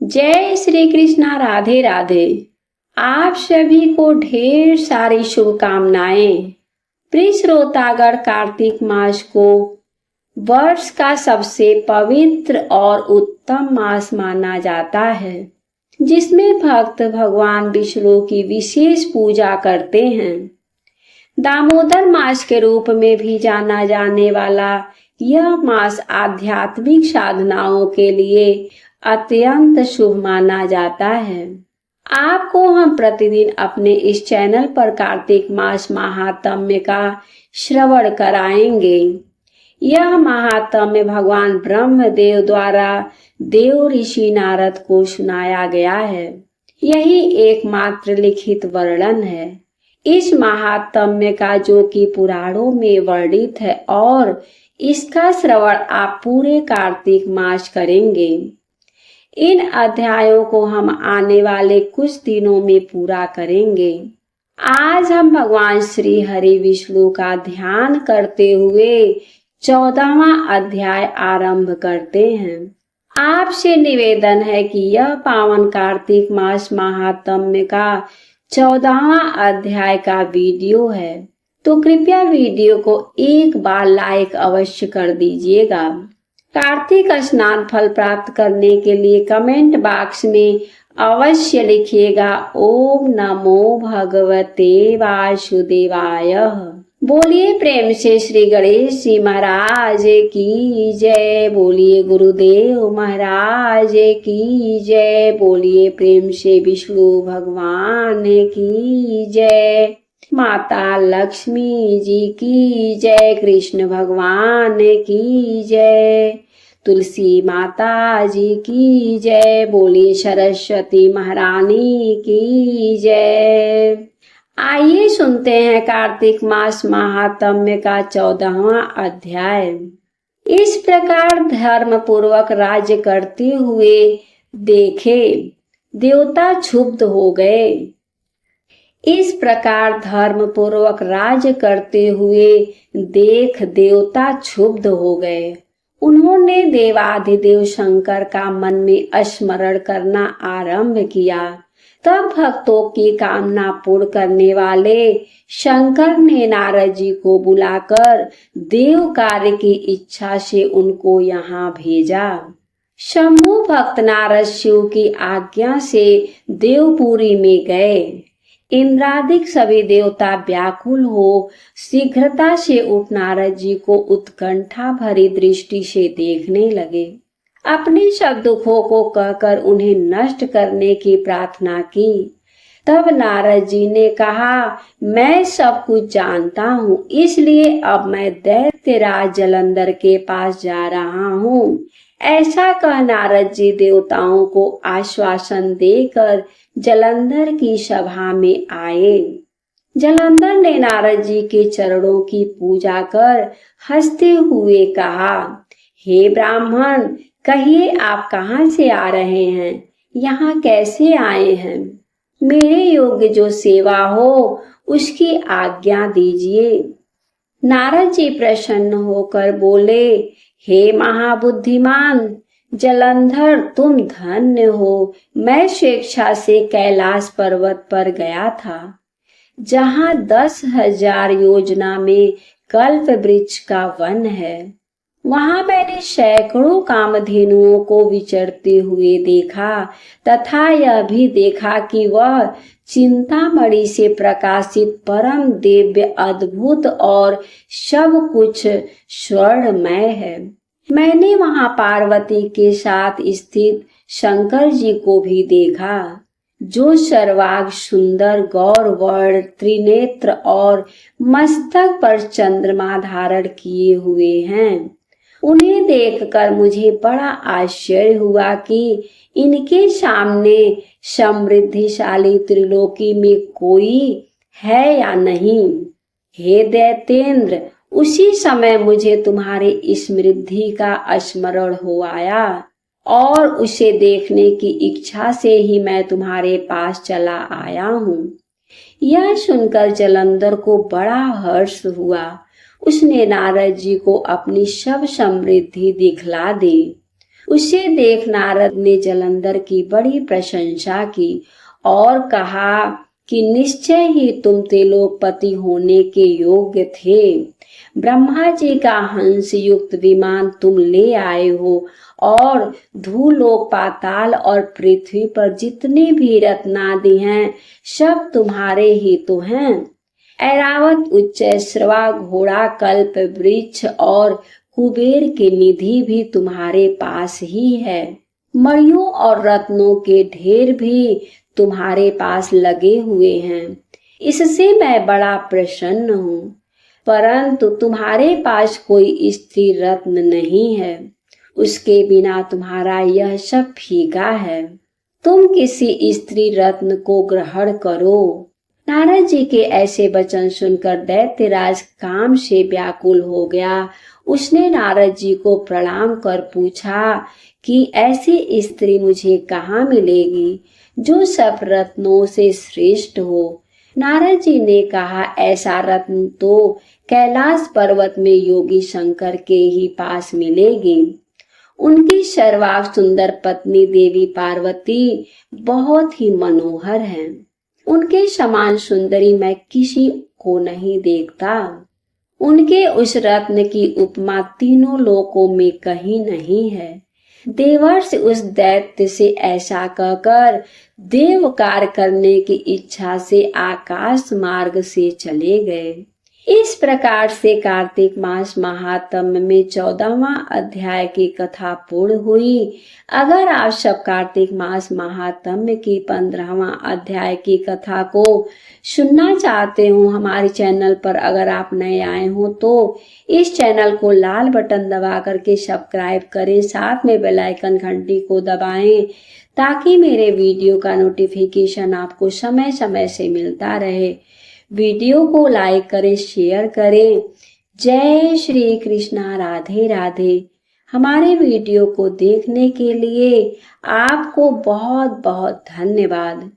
जय श्री कृष्णा। राधे राधे। आप सभी को ढेर सारी शुभकामनाएं। प्रिय श्रोतागण, कार्तिक मास को वर्ष का सबसे पवित्र और उत्तम मास माना जाता है, जिसमें भक्त भगवान विष्णु की विशेष पूजा करते हैं। दामोदर मास के रूप में भी जाना जाने वाला यह मास आध्यात्मिक साधनाओं के लिए अत्यंत शुभ माना जाता है। आपको हम प्रतिदिन अपने इस चैनल पर कार्तिक मास महात्म्य का श्रवण कराएंगे। यह महात्म्य भगवान ब्रह्मदेव द्वारा देव ऋषि नारद को सुनाया गया है। यही एकमात्र लिखित वर्णन है इस महात्म्य का, जो कि पुराणों में वर्णित है, और इसका श्रवण आप पूरे कार्तिक मास करेंगे। इन अध्यायों को हम आने वाले कुछ दिनों में पूरा करेंगे। आज हम भगवान श्री हरि विष्णु का ध्यान करते हुए 14वां अध्याय आरंभ करते हैं। आपसे निवेदन है कि यह पावन कार्तिक मास महात्म्य का 14वां अध्याय का वीडियो है, तो कृपया वीडियो को एक बार लाइक अवश्य कर दीजिएगा। कार्तिक स्नान फल प्राप्त करने के लिए कमेंट बॉक्स में अवश्य लिखिएगा ओम नमो भगवते वासुदेवाय। बोलिए प्रेम से श्री गणेश जी महाराज की जय। बोलिए गुरुदेव महाराज की जय। बोलिए प्रेम से विष्णु भगवान की जय। माता लक्ष्मी जी की जय। कृष्ण भगवान की जय। तुलसी माता जी की जय। बोलिए सरस्वती महारानी की जय। आइए सुनते हैं कार्तिक मास महात्म्य का 14वां अध्याय। इस प्रकार धर्म पूर्वक राज्य करते हुए देखे देवता क्षुब्ध हो गए। इस प्रकार धर्म पूर्वक राज्य करते हुए देख देवता क्षुब्ध हो गए। उन्होंने देवाधिदेव शंकर का मन में स्मरण करना आरंभ किया। तब भक्तों की कामना पूर्ण करने वाले शंकर ने नारद जी को बुलाकर देव कार्य की इच्छा से उनको यहाँ भेजा। शंभु भक्त नारद शिव की आज्ञा से देवपुरी में गए। इंद्रादिक सभी देवता व्याकुल हो शीघ्रता से उठ नारद जी को उत्कंठा भरी दृष्टि से देखने लगे। अपने सब दुखों को कहकर उन्हें नष्ट करने की प्रार्थना की। तब नारद जी ने कहा, मैं सब कुछ जानता हूँ, इसलिए अब मैं दैत्यराज जलंधर के पास जा रहा हूँ। ऐसा कह नारद जी देवताओं को आश्वासन देकर जलंधर की सभा में आए। जलंधर ने नारद जी के चरणों की पूजा कर हंसते हुए कहा, हे ब्राह्मण, कहिए आप कहाँ से आ रहे हैं, यहाँ कैसे आए हैं? मेरे योग्य जो सेवा हो उसकी आज्ञा दीजिए। नारद जी प्रसन्न होकर बोले, हे महाबुद्धिमान जलंधर, तुम धन्य हो। मैं स्वेच्छा से कैलाश पर्वत पर गया था, जहाँ 10,000 योजना में कल्प वृक्ष का वन है। वहां मैंने सैकड़ों कामधेनुओं को विचरते हुए देखा, तथा यह भी देखा कि वह चिंतामणि से प्रकाशित परम दिव्य अद्भुत और सब कुछ स्वर्णमय है। मैंने वहां पार्वती के साथ स्थित शंकर जी को भी देखा, जो सर्वांग सुंदर गौर वर्ण त्रिनेत्र और मस्तक पर चंद्रमा धारण किए हुए हैं। उन्हें देखकर मुझे बड़ा आश्चर्य हुआ कि इनके सामने समृद्धिशाली त्रिलोकी में कोई है या नहीं। हे दैतेंद्र, उसी समय मुझे तुम्हारी समृद्धि का स्मरण हो आया और उसे देखने की इच्छा से ही मैं तुम्हारे पास चला आया हूँ। यह सुनकर जलंधर को बड़ा हर्ष हुआ। उसने नारद जी को अपनी सब समृद्धि दिखला दी। उसे देख नारद ने जलंधर की बड़ी प्रशंसा की और कहा कि निश्चय ही तुम त्रिलोकपति होने के योग्य थे। ब्रह्मा जी का हंस युक्त विमान तुम ले आए हो और धूलोक, पाताल और पृथ्वी पर जितने भी रत्नादि हैं सब तुम्हारे ही तो हैं। ऐरावत, उच्चैश्रवा, घोड़ा, कल्प वृक्ष और कुबेर की निधि भी तुम्हारे पास ही है। मणियों और रत्नों के ढेर भी तुम्हारे पास लगे हुए हैं। इससे मैं बड़ा प्रसन्न हूँ, परंतु तुम्हारे पास कोई स्त्री रत्न नहीं है। उसके बिना तुम्हारा यह सब फीका है। तुम किसी स्त्री रत्न को ग्रहण करो। नारद जी के ऐसे वचन सुनकर दैत्यराज काम से व्याकुल हो गया। उसने नारद जी को प्रणाम कर पूछा कि ऐसी स्त्री मुझे कहाँ मिलेगी जो सब रत्नों से श्रेष्ठ हो। नारद जी ने कहा, ऐसा रत्न तो कैलाश पर्वत में योगी शंकर के ही पास मिलेगी। उनकी सर्वांग सुंदर पत्नी देवी पार्वती बहुत ही मनोहर है। उनके समान सुंदरी मैं किसी को नहीं देखता। उनके उस रत्न की उपमा तीनों लोकों में कहीं नहीं है। देवर्षि उस दैत्य से ऐसा कहकर देव कार्य करने की इच्छा से आकाश मार्ग से चले गए। इस प्रकार से कार्तिक मास महात्म्य में 14वां अध्याय की कथा पूर्ण हुई। अगर आप सब कार्तिक मास महात्म्य की 15वां अध्याय की कथा को सुनना चाहते हो हमारे चैनल पर, अगर आप नए आए हो तो इस चैनल को लाल बटन दबा करके सब्सक्राइब करें, साथ में बेल आइकन घंटी को दबाएं ताकि मेरे वीडियो का नोटिफिकेशन आपको समय समय से मिलता रहे। वीडियो को लाइक करें, शेयर करें। जय श्री कृष्णा, राधे राधे। हमारे वीडियो को देखने के लिए आपको बहुत बहुत धन्यवाद।